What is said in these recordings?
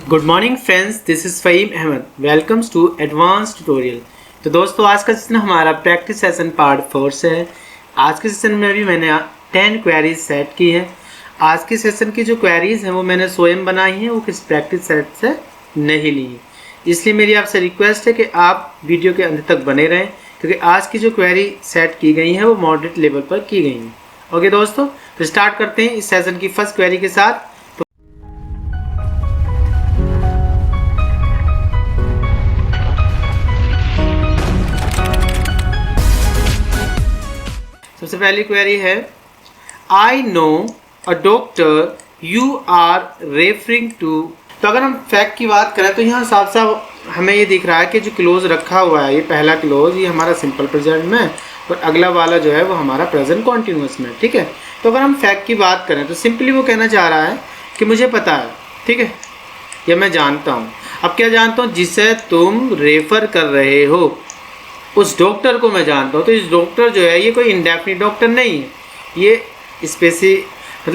Good morning friends, this is Fahim Ahmad. Welcomes to advance tutorial. तो दोस्तों, आज का सेशन हमारा प्रैक्टिस सेशन पार्ट 4 से है। आज के सेशन में भी मैंने 10 क्वेरीज सेट की है। आज के सेशन की जो क्वेरीज हैं वो मैंने स्वयं बनाई हैं, वो किस प्रैक्टिस सेट से नहीं ली हैं। इसलिए मेरी आपसे रिक्वेस्ट है कि आप वीडियो के अंत तक बने रहें, क्योंकि आज की जो क्वेरी सेट की गई हैं वो मॉडरेट लेवल पर की गई हैं। ओके दोस्तों, तो स्टार्ट करते हैं इस सेशन की फर्स्ट क्वेरी के साथ। सबसे पहली क्वेरी है, I know a doctor you are referring to. तो अगर हम फैक्ट की बात करें तो यहाँ साफ साफ हमें ये दिख रहा है कि जो क्लोज रखा हुआ है, ये पहला क्लोज ये हमारा सिंपल प्रेजेंट में है और अगला वाला जो है वो हमारा प्रेजेंट कॉन्टिन्यूस में, ठीक है। तो अगर हम फैक्ट की बात करें तो सिंपली वो कहना चाह रहा है कि मुझे पता है, ठीक है, या मैं जानता हूँ। अब क्या जानता हूँ? जिसे तुम रेफर कर रहे हो उस डॉक्टर को मैं जानता हूँ। तो इस डॉक्टर जो है ये कोई इंडेफिनिट डॉक्टर नहीं है, ये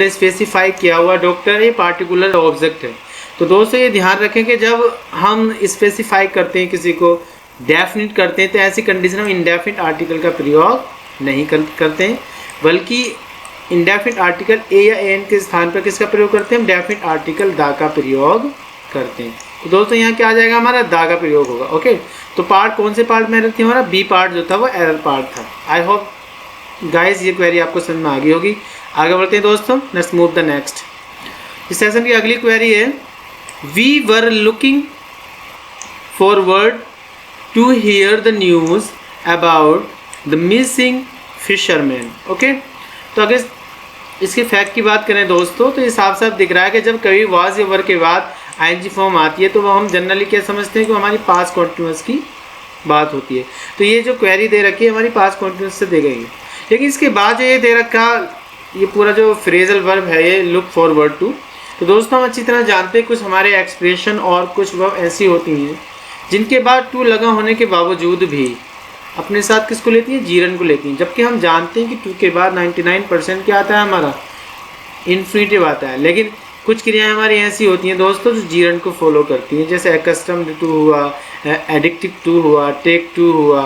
स्पेसिफाई किया हुआ डॉक्टर, ये पार्टिकुलर ऑब्जेक्ट है। तो दोस्तों ये ध्यान रखें कि जब हम स्पेसिफाई करते हैं, किसी को डेफिनिट करते हैं, तो ऐसी कंडीशन में इंडेफिनिट आर्टिकल का प्रयोग नहीं करते हैं, बल्कि इंडेफिनिट आर्टिकल ए या एन के स्थान पर किसका प्रयोग करते हैं? हम डेफिनिट आर्टिकल दा का प्रयोग करते हैं। तो दोस्तों यहाँ क्या आ जाएगा? हमारा दा का प्रयोग होगा। ओके, तो पार्ट कौन से पार्ट में एरर थी? हमारा बी पार्ट जो था वो एरर पार्ट था। आई होप गाइस ये क्वेरी आपको समझ में आ गई होगी। आगे बढ़ते हैं दोस्तों, लेट्स मूव द नेक्स्ट। इस सेशन की अगली क्वेरी है, we were looking forward to hear the news about the missing fisherman. Okay, तो अगर इसके फैक्ट की बात करें दोस्तों तो ये साफ साफ दिख रहा है कि जब कभी वाज या वर के बाद आईएनजी फॉर्म आती है तो हम जनरली क्या समझते हैं कि हमारी पास्ट कॉन्टिन्यूस की बात होती है। तो ये जो क्वेरी दे रखी है हमारी पास्ट कॉन्टिन्यूस से दी गई है, लेकिन इसके बाद जो ये दे रखा ये पूरा जो फ्रेजल वर्ब है ये लुक फॉरवर्ड टू। तो दोस्तों हम अच्छी तरह जानते हैं कुछ हमारे एक्सप्रेशन और कुछ वर्ब ऐसी होती हैं जिनके बाद टू लगा होने के बावजूद भी अपने साथ किसको लेती हैं? जीरन को लेती हैं। जबकि हम जानते हैं कि टू के बाद 99% क्या आता है? हमारा इन्फिनिटिव आता है। लेकिन कुछ क्रियाएं हमारी ऐसी होती हैं दोस्तों जो जीरन को फॉलो करती हैं, जैसे एकस्टम्ड टू हुआ, एडिक्टिव टू हुआ, टेक टू हुआ,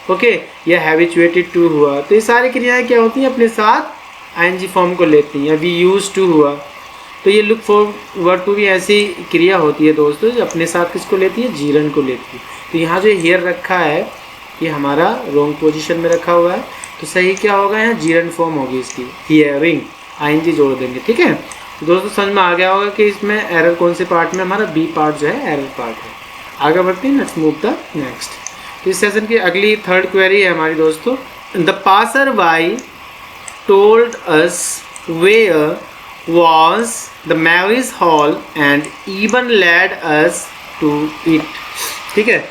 ओके, या हैबिचुएटेड टू हुआ। तो ये सारी क्रियाएं क्या होती हैं? अपने साथ आईएनजी फॉर्म को लेती हैं। वी यूज टू हुआ, तो ये लुक फॉरवर्ड टू भी ऐसी क्रिया होती है दोस्तों जो अपने साथ किसको लेती है? जीरन को लेती है। तो यहाँ जो हियर रखा है ये हमारा रॉन्ग पोजीशन में रखा हुआ है, तो सही क्या होगा? यहाँ जीरन फॉर्म होगी इसकी, हियरिंग, आईएनजी जोड़ देंगे, ठीक है। तो दोस्तों समझ में आ गया होगा कि इसमें एरर कौन से पार्ट में? हमारा बी पार्ट जो है एरर पार्ट है। आगे बढ़ते हैं, लेट्स मूव द नेक्स्ट। तो इस सेशन की अगली थर्ड क्वेरी है हमारी दोस्तों, the passer by told us where was the marriage hall and even led us to it। ठीक है,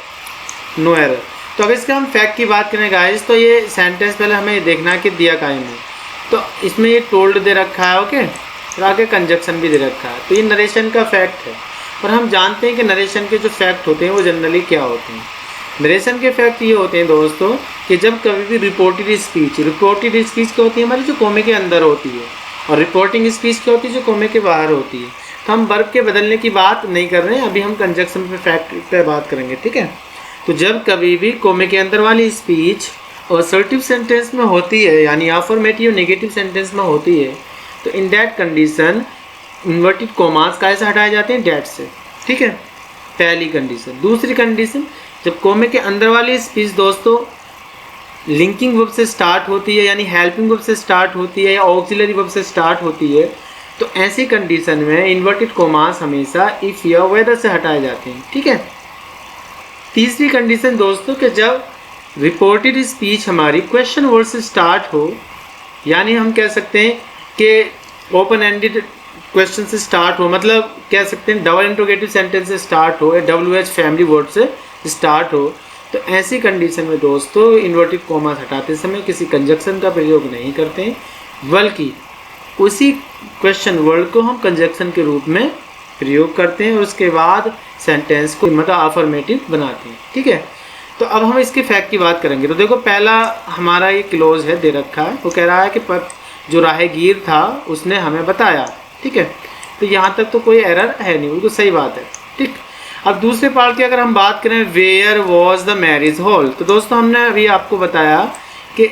नो एरर। तो अगर इसके हम फैक्ट की बात करें गाइस तो ये सेंटेंस पहले हमें देखना है कि दिया कायम है। तो इसमें ये टोल्ड दे रखा है, ओके, और आगे कंजक्शन भी दे रखा है। तो ये नरेशन का फैक्ट है, और हम जानते हैं कि नरेशन के जो फैक्ट होते हैं वो जनरली क्या होते हैं? नरेशन के फैक्ट ये होते हैं दोस्तों कि जब कभी भी रिपोर्टेड स्पीच क्या होती है? हमारी जो कोमे के अंदर होती है, और रिपोर्टिंग स्पीच क्या होती है? जो कोमे के बाहर होती है। तो हम वर्ब के बदलने की बात नहीं कर रहे हैं, अभी हम कंजक्शन पे फैक्ट पे बात करेंगे, ठीक है। तो जब कभी भी कोमे के अंदर वाली स्पीच असर्टिव सेंटेंस में होती है, यानी अफर्मेटिव नेगेटिव सेंटेंस में होती है, तो in that condition inverted commas कैसे हटाए जाते हैं? डैट से, ठीक है, पहली कंडीशन। दूसरी कंडीशन, जब कोमे के अंदर वाली स्पीच दोस्तों लिंकिंग वर्ब से स्टार्ट होती है, यानी हेल्पिंग वर्ब से स्टार्ट होती है, या ऑक्सिलरी वर्ब से स्टार्ट होती है, तो ऐसी कंडीशन में इन्वर्टेड कोमास हमेशा इफ या वेदर से हटाए जाते हैं, ठीक है। तीसरी कंडीशन दोस्तों कि जब रिपोर्टेड स्पीच हमारी क्वेश्चन वर्ड से स्टार्ट हो, यानी हम कह सकते हैं कि ओपन एंडेड क्वेश्चन से स्टार्ट हो, मतलब कह सकते हैं डबल इंट्रोगेटिव सेंटेंस से स्टार्ट हो, या WH फैमिली वर्ड से स्टार्ट हो, तो ऐसी कंडीशन में दोस्तों इन्वर्टेड कोमास हटाते समय किसी कंजक्शन का प्रयोग नहीं करते हैं, बल्कि उसी क्वेश्चन वर्ड को हम कंजक्शन के रूप में प्रयोग करते हैं और उसके बाद सेंटेंस को मतलब अफर्मेटिव बनाते हैं, ठीक है। तो अब हम इसके फैक्ट की बात करेंगे। तो देखो पहला हमारा ये क्लोज है दे रखा है, वो कह रहा है कि जो राहगीर था उसने हमें बताया, ठीक है। तो यहाँ तक तो कोई एरर है नहीं, बिल्कुल सही बात है। ठीक। अब दूसरे पार्ट की अगर हम बात करें, where was the marriage hall, तो दोस्तों हमने अभी आपको बताया कि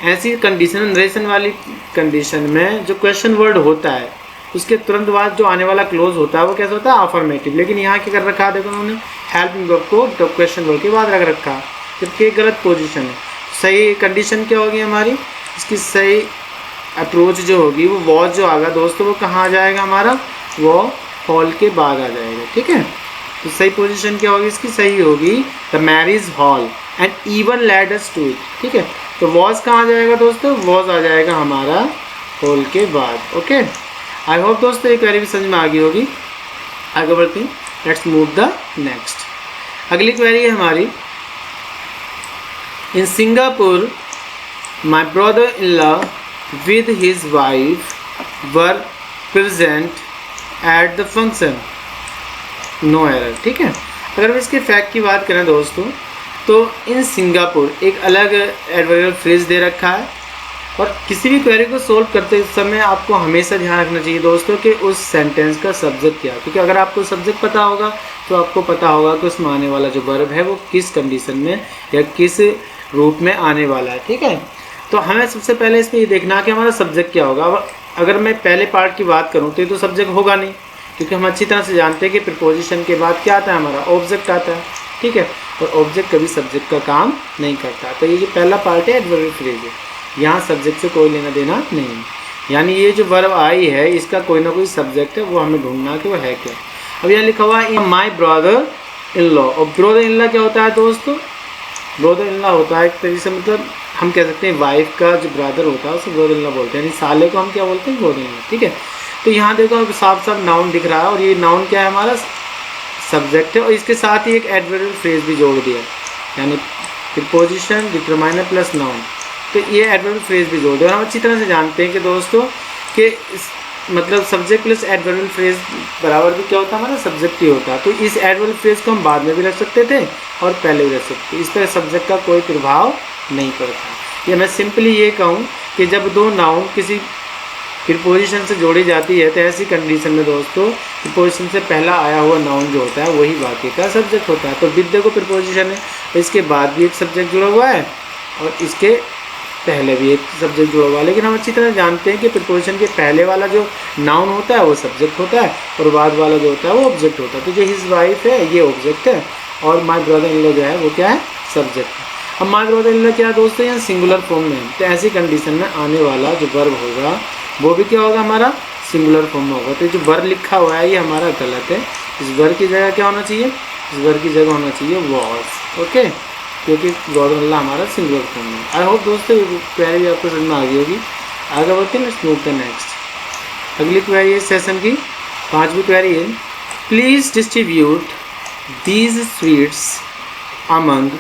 ऐसी कंडीशन, नरेशन वाली कंडीशन में जो क्वेश्चन वर्ड होता है उसके तुरंत बाद जो आने वाला क्लोज होता है वो कैसा होता है, अफर्मेटिव। लेकिन यहाँ क्या कर रखा है, देखो उन्होंने हेल्पिंग वर्ब को क्वेश्चन वर्ड के बाद रख रखा है, जबकि एक गलत पोजीशन है। सही कंडीशन क्या होगी हमारी, इसकी सही अप्रोच जो होगी वो वॉज जो आएगा दोस्तों वो कहाँ आ जाएगा हमारा, वो हॉल के बाद आ जाएगा। ठीक है, तो सही पोजीशन क्या होगी इसकी, सही होगी the marriage hall and even led us to it. ठीक है, तो वॉज कहाँ आ जाएगा दोस्तों, वॉज आ जाएगा हमारा हॉल के बाद। ओके, आई होप दोस्तों ये क्वेरी भी समझ में आ गई होगी। आगे बढ़ते हैं, लेट्स मूव द नेक्स्ट। अगली क्वेरी है हमारी, in Singapore my brother in law with his wife were present at the function, no error। ठीक है, अगर हम इसके फैक्ट की बात करें दोस्तों, तो इन सिंगापुर एक अलग एडवर्बियल फ्रेज दे रखा है। और किसी भी क्वेरी को सोल्व करते समय आपको हमेशा ध्यान रखना चाहिए दोस्तों कि उस सेंटेंस का सब्जेक्ट क्या है, क्योंकि अगर आपको सब्जेक्ट पता होगा तो आपको पता होगा कि उसमें आने वाला जो वर्ब है वो किस कंडीशन में या किस रूप में आने वाला है। ठीक है, तो हमें सबसे पहले इसमें ये देखना कि हमारा सब्जेक्ट क्या होगा। अब अगर मैं पहले पार्ट की बात करूँ तो ये तो सब्जेक्ट होगा नहीं, क्योंकि हम अच्छी तरह से जानते हैं कि प्रीपोजिशन के बाद क्या आता है, हमारा ऑब्जेक्ट आता है। ठीक है, और ऑब्जेक्ट कभी सब्जेक्ट का काम नहीं करता। तो ये जो पहला पार्ट है एडवर्बियल फ्रेज है, यहाँ सब्जेक्ट से कोई लेना देना नहीं है, यानी ये जो वर्ब आई है इसका कोई ना कोई सब्जेक्ट है, वो हमें ढूंढना कि वो है क्या। अब यहाँ लिखा हुआ है इन माई ब्रदर इन लॉ, और ब्रदर इन लॉ क्या होता है दोस्तों, ब्रदर इन लॉ होता है एक तरीके से, मतलब हम कह सकते हैं वाइफ का जो ब्रदर होता है उसे ब्रदर इन लॉ बोलते हैं, यानी साले को हम क्या बोलते हैं, ब्रदर इन लॉ। ठीक है, तो यहाँ देखो साफ साफ नाउन दिख रहा है, और ये नाउन क्या है, हमारा सब्जेक्ट है, और इसके साथ ही एक एडवर्बियल फ्रेज भी जोड़ दिया, यानी प्रीपोजिशन डिटरमाइनर प्लस नाउन, तो ये एडवर्बियल फ्रेज भी जोड़ दिया। और हम अच्छी तरह से जानते हैं कि दोस्तों कि मतलब सब्जेक्ट प्लस एडवर्बियल फ्रेज बराबर भी क्या होता है, हमारा सब्जेक्ट ही होता है। तो इस एडवर्बियल फ्रेज को हम बाद में भी रख सकते थे और पहले भी रख सकते थे, इस पर सब्जेक्ट का कोई प्रभाव नहीं पड़ता। या मैं सिंपली ये कहूँ कि जब दो नाउन किसी प्रीपोजिशन से जोड़ी जाती है तो ऐसी कंडीशन में दोस्तों प्रीपोजिशन से पहला आया हुआ नाउन जो होता है वही बाकी का सब्जेक्ट होता है। तो विद देखो प्रीपोजिशन है, तो इसके बाद भी एक सब्जेक्ट जुड़ा हुआ है और इसके पहले भी एक सब्जेक्ट जुड़ा हुआ है। लेकिन हम अच्छी तरह जानते हैं कि प्रीपोजिशन के पहले वाला जो नाउन होता है वो सब्जेक्ट होता है और बाद वाला जो होता है वो ऑब्जेक्ट होता है। तो जो हिज वाइफ है ये ऑब्जेक्ट है और माई ब्रदर इन लॉ जो है वो क्या है, सब्जेक्ट है। अब माई ब्रदर इन लॉ क्या है दोस्तों, यहाँ सिंगुलर फॉर्म में है, तो ऐसी कंडीशन में आने वाला जो वर्ब होगा वो भी क्या होगा, हमारा सिंगुलर फॉर्म में होगा। तो जो वर्ब लिखा हुआ है ये हमारा गलत है, इस वर्ब की जगह क्या होना चाहिए, इस वर्ब की जगह होना चाहिए वॉज। ओके, क्योंकि ब्रदर इन लॉ हमारा सिंगुलर फॉर्म में। आई होप दोस्तों ये क्वेरी आपको समझ में आ गई होगी। आगे बढ़ते हैं, लेट्स मूव टू नेक्स्ट। अगली क्वेरी है सेशन की 5वीं क्वेरी है, please distribute these sweets among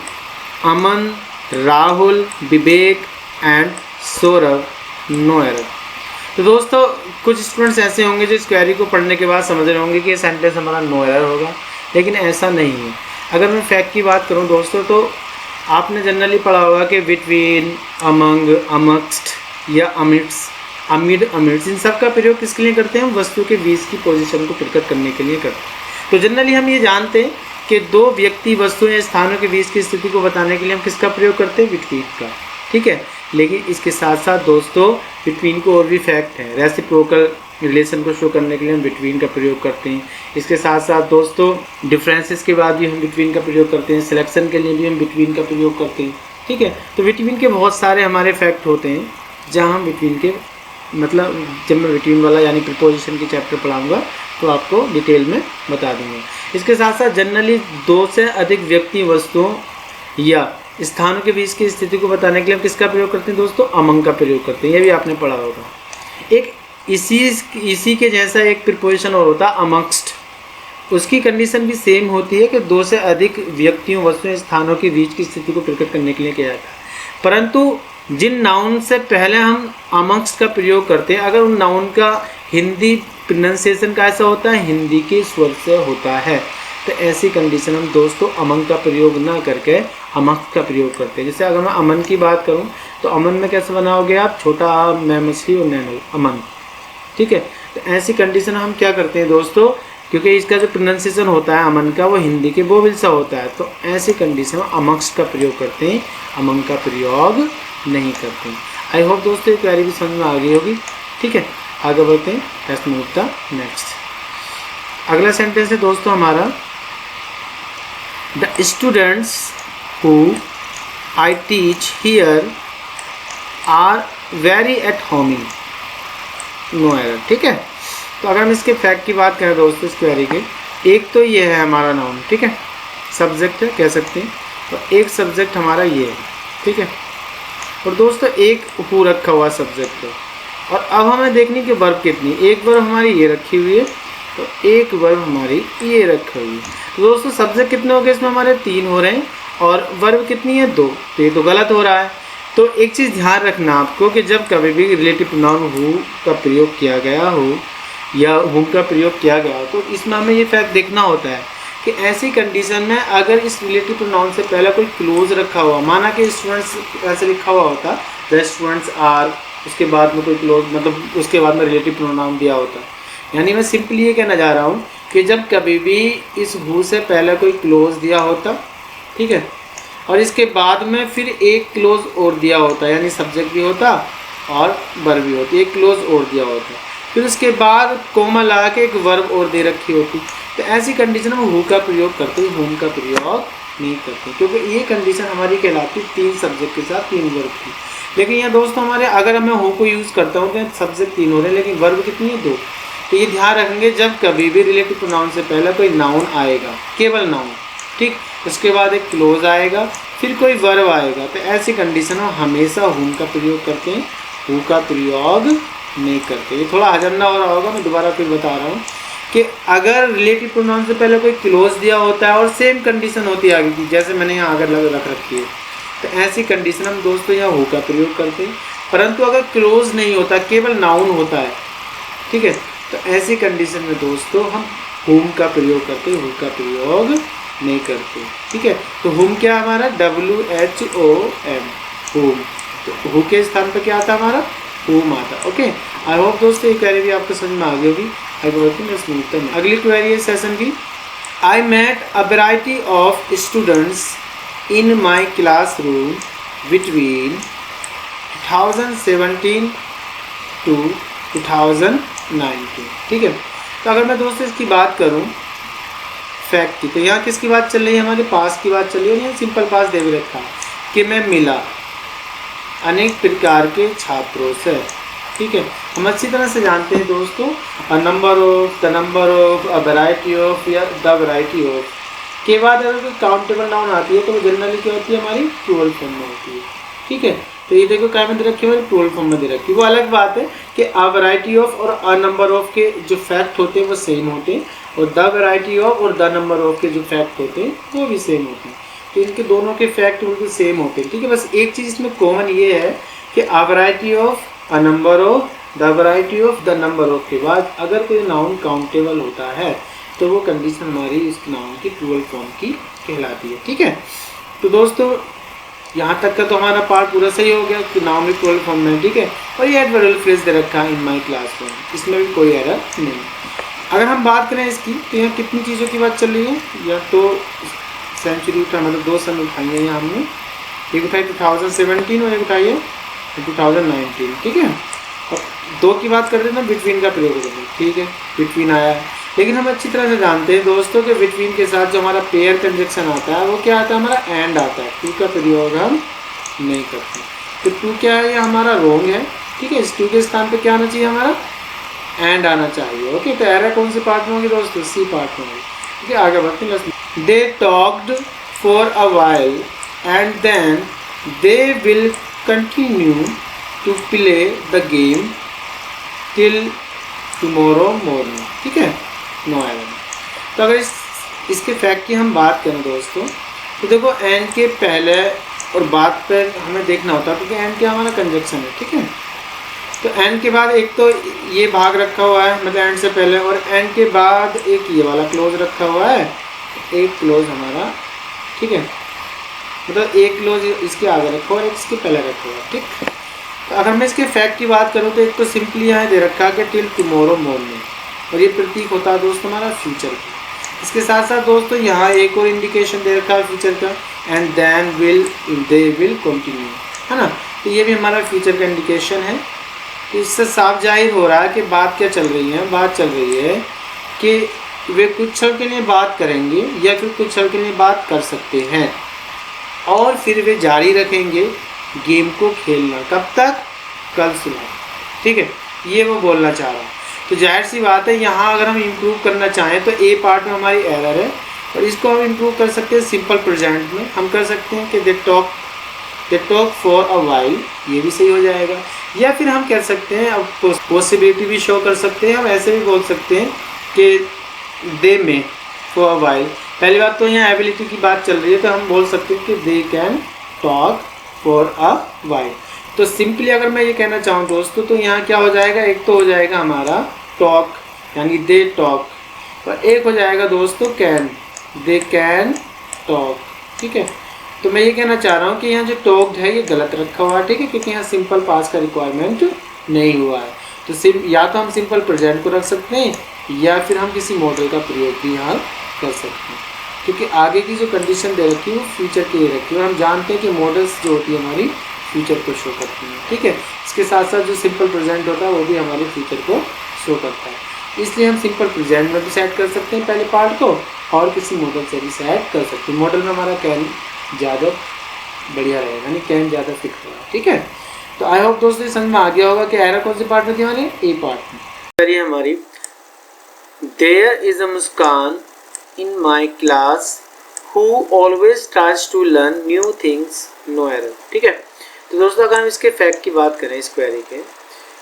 Aman, Rahul, Vivek and Saurabh, no error. तो दोस्तों कुछ स्टूडेंट्स ऐसे होंगे जो इस क्वेरी को पढ़ने के बाद समझ रहे होंगे कि ये सेंटेंस हमारा नो एरर होगा, लेकिन ऐसा नहीं है। अगर मैं फैक्ट की बात करूं दोस्तों तो आपने जनरली पढ़ा होगा कि बिटवीन, अमंग, अमक्स्ट या अमिट्स, अमिड, अमिट्स, इन सब का प्रयोग किसके लिए करते हैं, हम वस्तु के बीच की पोजीशन को प्रकट करने के लिए करते हैं। तो जनरली हम ये जानते हैं कि दो व्यक्ति, वस्तुएं या स्थानों के बीच की स्थिति को बताने के लिए हम किसका प्रयोग करते हैं, बिटवीन का। ठीक है, लेकिन इसके साथ साथ दोस्तों बिटवीन को और भी फैक्ट है, रेसिप्रोकल रिलेशन को शो करने के लिए हम बिटवीन का प्रयोग करते हैं। इसके साथ साथ दोस्तों डिफरेंसेस के बाद भी हम बिटवीन का प्रयोग करते हैं, सिलेक्शन के लिए भी हम बिटवीन का प्रयोग करते हैं। ठीक है, तो बिटवीन के बहुत सारे हमारे फैक्ट होते हैं जहाँ हम बिटवीन के, मतलब जब मैं बिटवीन वाला यानी प्रीपोजिशन की चैप्टर पढ़ाऊँगा तो आपको डिटेल में बता दूँगा। इसके साथ साथ जनरली दो से अधिक व्यक्ति, वस्तुओं या स्थानों के बीच की स्थिति को बताने के लिए हम किसका प्रयोग करते हैं दोस्तों, अमंग का प्रयोग करते हैं। ये भी आपने पढ़ा होगा। एक इसी के जैसा एक प्रीपोजिशन और होता है अमंगस्ट, उसकी कंडीशन भी सेम होती है कि दो से अधिक व्यक्तियों, वस्तुओं, स्थानों के बीच की स्थिति को प्रकट करने के लिए किया जाता है। परंतु जिन नाउन से पहले हम अमंगस्ट का प्रयोग करते हैं, अगर उन नाउन का हिंदी प्रोनाउंसिएशन कैसा होता है, हिंदी के स्वर से होता है, तो ऐसी कंडीशन हम दोस्तों अमन का प्रयोग ना करके अमक का प्रयोग करते हैं। जैसे अगर मैं अमन की बात करूं तो अमन में कैसे बनाओगे आप, छोटा मैं मछली और नैनल, अमन। ठीक है, तो ऐसी कंडीशन हम क्या करते हैं दोस्तों क्योंकि इसका जो प्रोनाउंसिएशन होता है अमन का वो हिंदी के बोविल सा होता है, तो ऐसी कंडीशन में अमंग्स्ट का प्रयोग करते हैं, अमंग का प्रयोग नहीं करते हैं। आई होप दोस्तों ये क्वेरी भी समझ में आ गई होगी। ठीक है, आगे बढ़ते हैं, लेट्स मूव द नेक्स्ट। अगला सेंटेंस है दोस्तों हमारा, the students who I teach here are very at homing, no error. ठीक है, तो अगर हम इसके फैक्ट की बात करें दोस्तों इस क्वेरी के, एक तो ये है हमारा नाउन, ठीक है, सब्जेक्ट है कह सकते हैं, तो एक सब्जेक्ट हमारा ये है, ठीक है, और दोस्तों एक हु रखा हुआ सब्जेक्ट है। और अब हमें देखनी कि वर्ब कितनी, एक वर्ब हमारी ये रखी हुई है, तो एक वर्ब हमारी ये रखी हुई है। तो दोस्तों सब्जेक्ट कितने हो गए इसमें हमारे 3 हो रहे हैं, और वर्ब कितनी है 2, तो ये तो गलत हो रहा है। तो एक चीज़ ध्यान रखना आपको कि जब कभी भी रिलेटिव प्रोनाउन हु का प्रयोग किया गया हो या हुम का प्रयोग किया गया हो, तो इसमें हमें ये फैक्ट देखना होता है कि ऐसी कंडीशन में अगर इस रिलेटिव प्रोनाउन से पहले कोई क्लोज रखा हुआ, माना कि स्टूडेंट्स ऐसे लिखा हुआ होता, द स्टूडेंट्स आर, उसके बाद में कोई क्लोज मतलब उसके बाद में रिलेटिव प्रोनाउन दिया होता, यानी मैं सिंपली ये कहना चाह रहा हूँ कि जब कभी भी इस हु से पहले कोई क्लोज दिया होता, ठीक है, और इसके बाद में फिर एक क्लोज और दिया होता, यानी सब्जेक्ट भी होता और वर्ब भी होती, एक क्लोज और दिया होता, फिर उसके बाद कोमा लगा के एक वर्ब और दे रखी होती, तो ऐसी कंडीशन में हु का प्रयोग करते हैं, हुम का प्रयोग नहीं करते, क्योंकि ये कंडीशन हमारी कहलाती 3 सब्जेक्ट के साथ 3 वर्ब की। लेकिन यहाँ दोस्तों हमारे अगर मैं हु को यूज़ करता हूँ तो सब्जेक्ट 3 हो रहे हैं, लेकिन वर्ब कितनी है 2। तो ये ध्यान रखेंगे जब कभी भी रिलेटिव प्रोनाउन से पहले कोई नाउन आएगा, केवल नाउन, ठीक, उसके बाद एक क्लोज आएगा, फिर कोई वर्ब आएगा, तो ऐसी कंडीशन में हमेशा हुम का प्रयोग करते हैं, हु का प्रयोग नहीं करते। ये थोड़ा हजम ना हो रहा होगा, मैं दोबारा फिर बता रहा हूँ कि अगर रिलेटिव प्रोनाउन से पहले कोई क्लोज दिया होता है और सेम कंडीशन होती है आगे की, जैसे मैंने यहाँ आगे रख रखी है, तो ऐसी कंडीशन हम दोस्तों यहाँ हु का प्रयोग करते हैं। परंतु अगर क्लोज नहीं होता, केवल नाउन होता है, ठीक है, तो ऐसी कंडीशन में दोस्तों हम हुम का प्रयोग करते हैं, हु का प्रयोग नहीं करते। ठीक है, तो हुम क्या हमारा WHOM, हुम, तो हु के स्थान पर क्या आता हमारा हुम आता। ओके, आई होप दोस्तों ये क्वेरी भी आपको समझ में आ गई होगी। अगली क्वेरी है सेशन की, I met a variety of students in my classroom between 2017 to 2019। ठीक है, तो अगर मैं दोस्तों इसकी बात करूं फैक्ट की, तो यहाँ किसकी बात चल रही है, हमारे पास की बात चल रही है, यहाँ सिंपल पास दे भी रखा है कि मैं मिला अनेक प्रकार के छात्रों से। ठीक है, हम अच्छी तरह से जानते हैं दोस्तों, a number of, the number of, a variety of या द वैरायटी ऑफ के बाद अगर कोई काउंटेबल नाउन आती है तो वो जनरली क्या होती है, हमारी प्लूरल फॉर्म में होती है। ठीक है, तो ये देखो क्या में दे रखी है, हमारी प्लूरल फॉर्म में दे रखी है। वो अलग बात है कि अ वैरायटी ऑफ और अ नंबर ऑफ के जो फैक्ट होते हैं वो सेम होते हैं, और द वैरायटी ऑफ और द नंबर ऑफ के जो फैक्ट होते हैं वो भी सेम होते हैं। तो इनके दोनों के फैक्ट बिल्कुल सेम होते हैं। ठीक है, बस एक चीज़ इसमें कॉमन ये है कि अ variety of, a number of, the variety of, the number of के बाद अगर कोई नाउन काउंटेबल होता है तो वो कंडीशन हमारी उस नाउन की प्लूरल फॉर्म की कहलाती है। ठीक है, तो दोस्तों यहाँ तक का तो हमारा पार्ट पूरा सही हो गया कि नाउन भी प्लूरल फॉर्म में। ठीक है, और ये एडवर्बियल फ्रेज दे रखा है इन माई क्लासरूम, इसमें भी कोई एरर नहीं। अगर हम बात करें इसकी तो यहाँ कितनी चीज़ों की बात चल रही है, या तो सेंचुरी उठा, मतलब 2 सन उठाई है यहाँ हमने, एक उठाई 2017 और एक उठाई है 2019। ठीक है, और 2 की बात करते हैं ना, बिटवीन का प्रयोग करेंगे। ठीक है, बिटवीन आया है, लेकिन हम अच्छी तरह से जानते हैं दोस्तों कि बिटवीन के साथ जो हमारा पेयर कंजक्शन आता है वो क्या आता है, हमारा एंड आता है। टू का प्रयोग हम नहीं करते, तो टू क्या है, ये हमारा रोंग है। ठीक है, इस टू के स्थान पे क्या आना चाहिए, हमारा एंड आना चाहिए। ओके, तो एरर कौन से पार्ट में होगी दोस्तों, सी पार्ट में होगी। ठीक है, आगे बढ़ते हैं। They talked for a while and then they will continue to play the game till tomorrow morning. ठीक है, नो एरर। तो अगर इसके फैक्ट की हम बात करें दोस्तों, तो देखो एंड के पहले और बाद पर हमें देखना होता है, क्योंकि एंड क्या हमारा कंजक्शन है। ठीक है, तो एंड के बाद एक तो ये भाग रखा हुआ है, मतलब एंड से पहले, और एंड के बाद एक ये वाला क्लोज रखा हुआ है, एक क्लोज हमारा, ठीक है, मतलब एक क्लोज इसके आगे रखा हुआ है, एक इसके पहले रखा हुआ है। ठीक, तो अगर मैं इसके फैक्ट की बात करूँ तो एक तो सिंपली यहाँ दे रखा है कि टिल टुमारो मॉर्निंग, और ये प्रतीक होता है दोस्तों हमारा फ्यूचर का। इसके साथ साथ दोस्तों यहाँ एक और इंडिकेशन दे रखा है फ्यूचर का, and then they will continue, है ना। तो ये भी हमारा फ्यूचर का इंडिकेशन है। तो इससे साफ जाहिर हो रहा है कि बात क्या चल रही है, बात चल रही है कि वे कुछ क्षण के लिए बात करेंगे या फिर कुछ क्षण के लिए बात कर सकते हैं और फिर वे जारी रखेंगे गेम को खेलना। कब तक? कल सुबह, ठीक है, ये वो बोलना चाह रहा हूँ। तो जाहिर सी बात है यहाँ अगर हम इम्प्रूव करना चाहें तो ए पार्ट में हमारी एरर है और इसको हम इम्प्रूव कर सकते हैं सिंपल प्रेजेंट में। हम कर सकते हैं कि they talk for a while, ये भी सही हो जाएगा। या फिर हम कह सकते हैं, अब पॉसिबिलिटी भी शो कर सकते हैं, हम ऐसे भी बोल सकते हैं कि दे मे फॉर अ वाइल। पहली बात तो यहाँ एबिलिटी की बात चल रही है तो हम बोल सकते हैं कि they can talk for a while. तो सिंपली अगर मैं ये कहना चाहूँ दोस्तों तो यहाँ क्या हो जाएगा, एक तो हो जाएगा हमारा टॉक यानी दे टॉक, और एक हो जाएगा दोस्तों कैन, दे कैन टॉक, ठीक है। तो मैं ये कहना चाह रहा हूँ कि यहाँ जो टॉक्ड है ये गलत रखा हुआ है, ठीक है, क्योंकि यहाँ सिंपल पास का रिक्वायरमेंट नहीं हुआ है। तो या तो हम सिंपल प्रेजेंट को रख सकते हैं या फिर हम किसी मॉडल का प्रयोग भी यहाँ कर सकते हैं, क्योंकि आगे की जो कंडीशन दे रखी है वो फ्यूचर के लिए रखी है और हम जानते हैं कि मॉडल्स जो होती है हमारी फ्यूचर को शो करती हैं, ठीक है। इसके साथ साथ जो सिंपल प्रेजेंट होता है वो भी हमारे फ्यूचर को शो करता है। इसलिए हम सिंपल प्रेजेंट में भी सेट कर सकते हैं पहले पार्ट को और किसी मॉडल से भी सेट कर सकते हैं। मॉडल में हमारा कैन ज़्यादा बढ़िया रहेगा, यानी कैन ज़्यादा फिट होगा, ठीक है। तो आई होप दोस्तों ये समझ में आ गया होगा कि एरर कौन से पार्ट में थी हमारे, ए पार्ट में। करिए हमारी there is a Muskan in my class who always tries to learn new things, no error, ठीक है। तो दोस्तों अगर हम इसके फैक्ट की बात करें इस क्वेरी के,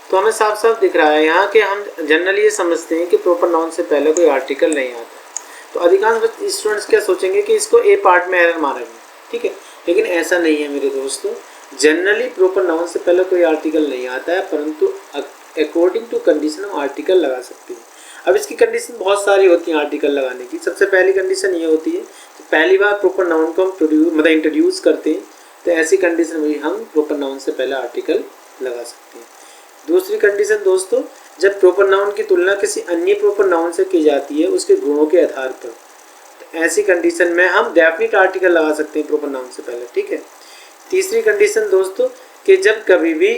तो हमें साफ साफ दिख रहा है यहाँ कि हम जनरली ये समझते हैं कि प्रॉपर नाउन से पहले कोई आर्टिकल नहीं आता। तो अधिकांश स्टूडेंट्स क्या सोचेंगे कि इसको ए पार्ट में एरर मारेंगे, ठीक है, लेकिन ऐसा नहीं है मेरे दोस्तों। जनरली प्रॉपर नाउन से पहले कोई आर्टिकल नहीं आता है, परंतु अकॉर्डिंग टू कंडीशन हम आर्टिकल लगा सकते हैं। अब इसकी कंडीशन बहुत सारी होती हैं आर्टिकल लगाने की। सबसे पहली कंडीशन ये होती है कि पहली बार प्रॉपर नाउन को हम इंट्रोड्यूस करते हैं, तो ऐसी कंडीशन में हम प्रॉपर नाउन से पहले आर्टिकल लगा सकते हैं। दूसरी कंडीशन दोस्तों, जब प्रॉपर नाउन की तुलना किसी अन्य प्रॉपर नाउन से की जाती है उसके गुणों के आधार पर, तो ऐसी कंडीशन में हम डेफिनेट आर्टिकल लगा सकते हैं प्रॉपर नाउन से पहले, ठीक है। तीसरी कंडीशन दोस्तों कि जब कभी भी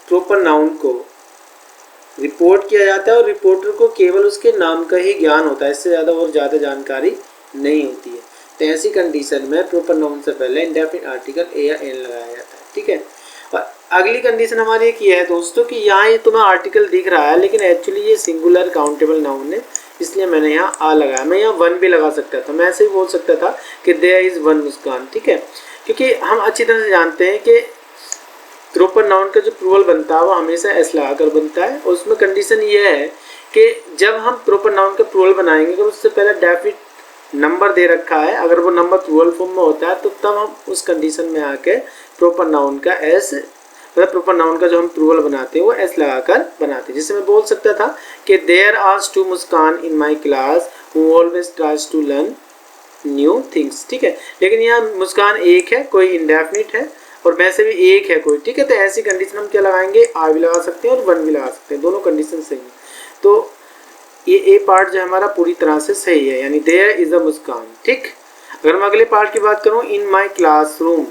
प्रॉपर नाउन को रिपोर्ट किया जाता है और रिपोर्टर को केवल उसके नाम का ही ज्ञान होता है, इससे ज़्यादा और ज़्यादा जानकारी नहीं होती है, तो ऐसी कंडीशन में प्रॉपर नाउन से पहले इंडेफिनिट आर्टिकल ए या एन लगाया जाता है, ठीक है। और अगली कंडीशन हमारी एक ये है दोस्तों कि यहाँ ये तुम्हें आर्टिकल दिख रहा है लेकिन एक्चुअली ये सिंगुलर काउंटेबल नाउन है, इसलिए मैंने यहाँ आ लगाया। मैं यहाँ वन भी लगा सकता था, मैं ऐसे ही बोल सकता था कि देयर इज़ वन मुस्कान, ठीक है, क्योंकि हम अच्छी तरह से जानते हैं कि प्रॉपर नाउन का जो प्लूरल बनता है वो हमेशा एस लगाकर बनता है। और उसमें कंडीशन ये है कि जब हम प्रॉपर नाउन का प्लूरल बनाएंगे तो उससे पहले डेफिनिट नंबर दे रखा है, अगर वो नंबर प्लूरल फॉर्म में होता है तो तब हम उस कंडीशन में आके प्रॉपर नाउन का एस, मतलब प्रॉपर नाउन का जो हम प्लूरल बनाते हैं वो एस लगाकर बनाते हैं। जिससे मैं बोल सकता था कि there are two Muskan in my class who always tries to learn new things, ठीक है। लेकिन यहाँ मुस्कान एक है, कोई इंडेफिनिट है और वैसे भी एक है कोई, ठीक है। तो ऐसी कंडीशन हम क्या लगाएंगे, आ भी लगा सकते हैं और वन भी लगा सकते हैं, दोनों कंडीशन सही है। तो ये ए पार्ट जो हमारा पूरी तरह से सही है, यानी देयर इज़ अ मुस्कान, ठीक। अगर मैं अगले पार्ट की बात करूँ इन माई क्लासरूम,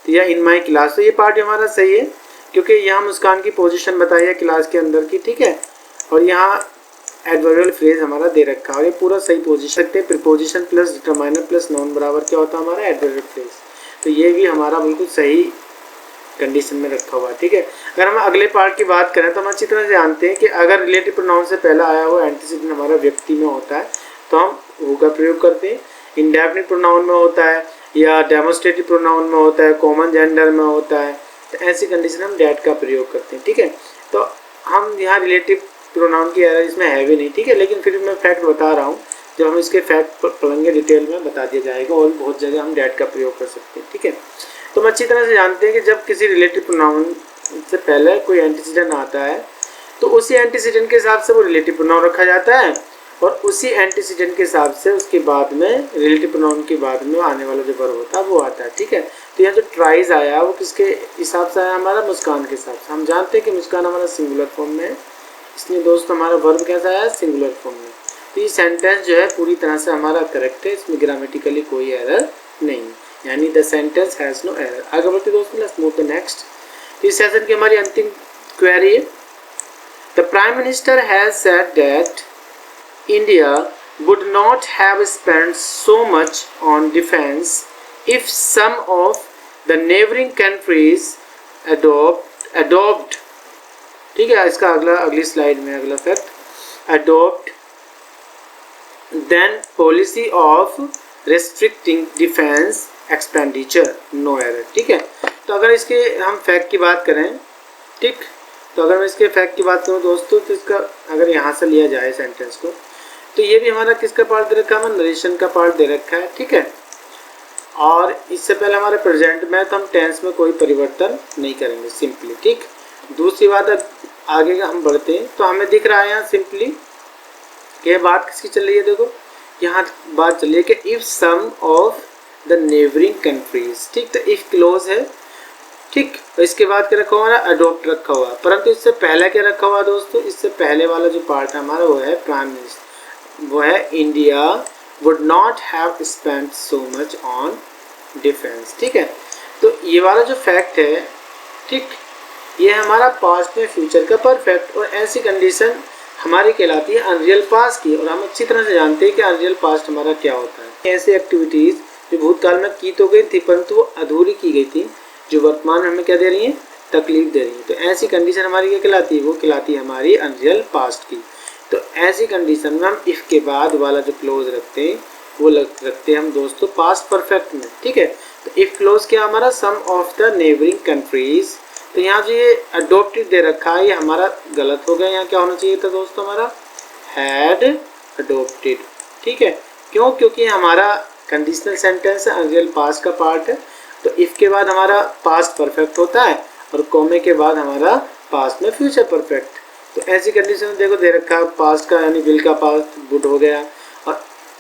तो या इन माई क्लास, तो ये पार्ट हमारा सही है क्योंकि यहाँ मुस्कान की पोजीशन बताई है क्लास के अंदर की, ठीक है। और यहाँ एडवर्बियल फ्रेज हमारा दे रखा है और ये पूरा सही पोजीशन सकते हैं। Preposition plus determiner plus noun बराबर क्या होता है हमारा एडवर्बियल फ्रेज, तो ये भी हमारा बिल्कुल सही कंडीशन में रखा हुआ है, ठीक है। अगर हम अगले पार्ट की बात करें तो हम अच्छी तरह से जानते हैं कि अगर रिलेटिव प्रोनाउन से पहला आया हुआ एंटीसीडेंट हमारा व्यक्ति में होता है तो हम वो का प्रयोग करते हैं। इंडेफिनिट प्रोनाउन में होता है या डेमोस्ट्रेटिव प्रोनाउन में होता है, कॉमन जेंडर में होता है, तो ऐसी कंडीशन हम डैट का प्रयोग करते हैं, ठीक है। तो हम यहाँ रिलेटिव प्रोनाउन की एरर इसमें है भी नहीं, ठीक है, लेकिन फिर मैं फैक्ट बता रहा हूँ, जब हम इसके फैक्ट पढ़ेंगे डिटेल में बता दिया जाएगा और बहुत जगह हम डैट का प्रयोग कर सकते हैं, ठीक है। तो हम अच्छी तरह से जानते हैं कि जब किसी रिलेटिव प्रोनाउन से पहले कोई एंटीसीडेंट आता है तो उसी एंटीसीडेंट के हिसाब से वो रिलेटिव प्रोनाउन रखा जाता है और उसी एंटीसीडेंट के हिसाब से उसके बाद में रिलेटिव प्रोनाउन के बाद में आने वाला जो वर्ब होता है वो आता है, ठीक है। तो यहाँ जो ट्राइज आया वो किसके हिसाब से आया, हमारा मुस्कान के हिसाब से। हम जानते हैं कि मुस्कान हमारा सिंगुलर फॉर्म में है, इसमें दोस्तों हमारा वर्ब कैसा है, सिंगुलर फॉर्म में। तो ये सेंटेंस जो है पूरी तरह से हमारा करेक्ट है, इसमें ग्रामेटिकली कोई एरर नहीं है, यानी the sentence has no error. आगे बढ़ते दोस्तों, लेट्स मूव टू नेक्स्ट। तो इस सेशन की हमारी अंतिम क्वेरी है, the prime minister has said that India would not have spent so much on defense if some of the neighboring countries adopt ठीक है, इसका अगली स्लाइड में अगला fact, adopt then policy of restricting defense expenditure, no error। ठीक है, तो अगर इसके हम फैक्ट की बात करें, ठीक, तो अगर मैं इसके फैक्ट की बात करूं दोस्तों, तो इसका अगर यहाँ से लिया जाए सेंटेंस को, तो ये भी हमारा किसका पार्ट दे रखा है, हमें नरेशन का पार्ट दे रखा है। ठीक है, और इससे पहले हमारे प्रेजेंट में, तो हम टेंस में कोई परिवर्तन नहीं करेंगे सिंपली। ठीक, दूसरी बात, अब आगे हम बढ़ते हैं तो हमें दिख रहा है यहाँ सिंपली कि बात किसकी चल रही है। देखो यहाँ बात चल रही है कि if some of the neighbouring countries, ठीक, तो इफ़ क्लोज है। ठीक, तो इसके बाद क्या रखा हुआ है, अडोप्ट रखा हुआ है, परंतु इससे पहले क्या रखा हुआ है दोस्तों, इससे पहले वाला जो पार्ट है हमारा वो है प्राइम मिनिस्टर, वो है India would not have spent so much on defence. ठीक है, तो ये वाला जो फैक्ट है, ठीक, ये हमारा पास्ट में फ्यूचर का परफेक्ट, और ऐसी कंडीशन हमारी कहलाती है अनरियल पास्ट की। और हम अच्छी तरह से जानते हैं कि अनरियल पास्ट हमारा क्या होता है, ऐसी एक्टिविटीज़ जो भूतकाल में की तो गई थी परंतु वो अधूरी की गई थी, जो वर्तमान में हमें क्या दे रही हैं, तकलीफ दे रही है। तो ऐसी कंडीशन हमारी क्या कहलाती है, वो कहलाती है हमारी अनरियल पास्ट की। तो ऐसी कंडीशन में हम इफ़ के बाद वाला जो क्लोज रखते हैं वो रखते हैं हम दोस्तों पास्ट परफेक्ट में। ठीक है, तो इफ़ क्लोज क्या हमारा, सम ऑफ द नेबरिंग कंट्रीज, तो यहाँ जो ये अडोप्टेड दे रखा है ये हमारा गलत हो गया, यहाँ क्या होना चाहिए था दोस्तों, हमारा हैड अडोप्टेड। ठीक है, क्यों, क्योंकि हमारा कंडीशनल सेंटेंस है, अनरियल पास्ट का पार्ट है, तो इफ़ के बाद हमारा पास्ट परफेक्ट होता है और कॉमे के बाद हमारा पास्ट में फ्यूचर परफेक्ट। तो ऐसी कंडीशन देखो दे रखा है पास्ट का, यानी विल का पास्ट वुड हो गया और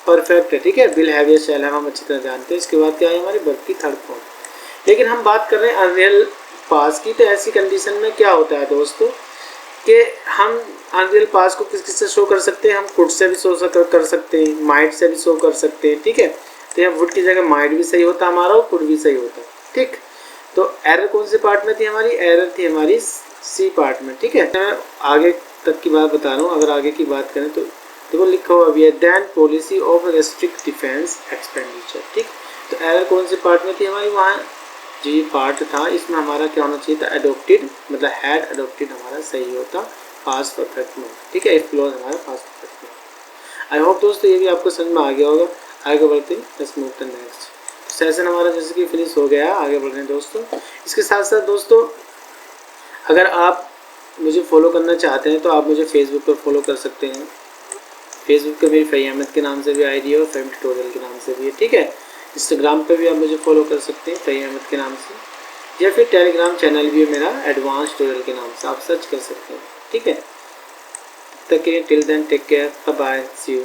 परफेक्ट है। ठीक है, विल हैव या शैल हैव हम अच्छी तरह जानते हैं। इसके बाद क्या है हमारी वर्ब की थर्ड फॉर्म, लेकिन हम बात कर रहे हैं अनरियल पास्ट की। तो ऐसी कंडीशन में क्या होता है दोस्तों कि हम अनरियल पास्ट को किस किस से शो कर सकते हैं, हम कुड से भी शो कर सकते हैं, माइट से भी शो कर सकते हैं। ठीक है, तो यहाँ वुड की जगह माइट भी सही होता है हमारा और कुड भी सही होता है। ठीक, तो एरर कौन से पार्ट में थी हमारी, एरर थी हमारी सी पार्ट में। ठीक है, मैं आगे तक की बात बता रहा हूँ। अगर आगे की बात करें तो देखो लिखा हुआ भी है, then policy of restrict defence expenditure. ठीक, तो एरर कौन से पार्ट में थी हमारी, वहाँ जो ये पार्ट था इसमें हमारा क्या होना चाहिए था, अडोप्टेड, मतलब हैड अडोप्टेड हमारा सही होता पास्ट परफेक्ट में। ठीक है, इफ क्लोज हमारा पास्ट परफेक्ट में। आई होप दोस्तों ये भी आपको समझ में आ गया होगा। आगे बढ़ते हैं, let's move to next. Session हमारा जैसे कि फिनिश हो गया, आगे बढ़ रहे हैं दोस्तों। इसके साथ साथ दोस्तों अगर आप मुझे फॉलो करना चाहते हैं तो आप मुझे फेसबुक पर फॉलो कर सकते हैं। फेसबुक पे मेरी फ़हीम अहमद के नाम से भी आईडी है और फ़हीम ट्यूटोरियल के नाम से भी है। ठीक है, इंस्टाग्राम पे भी आप मुझे फॉलो कर सकते हैं फ़हीम अहमद के नाम से, या फिर टेलीग्राम चैनल भी है मेरा एडवांस ट्यूटोरियल के नाम से, आप सर्च कर सकते हैं। ठीक है, तब तक के लिए till then take care, bye bye, see you.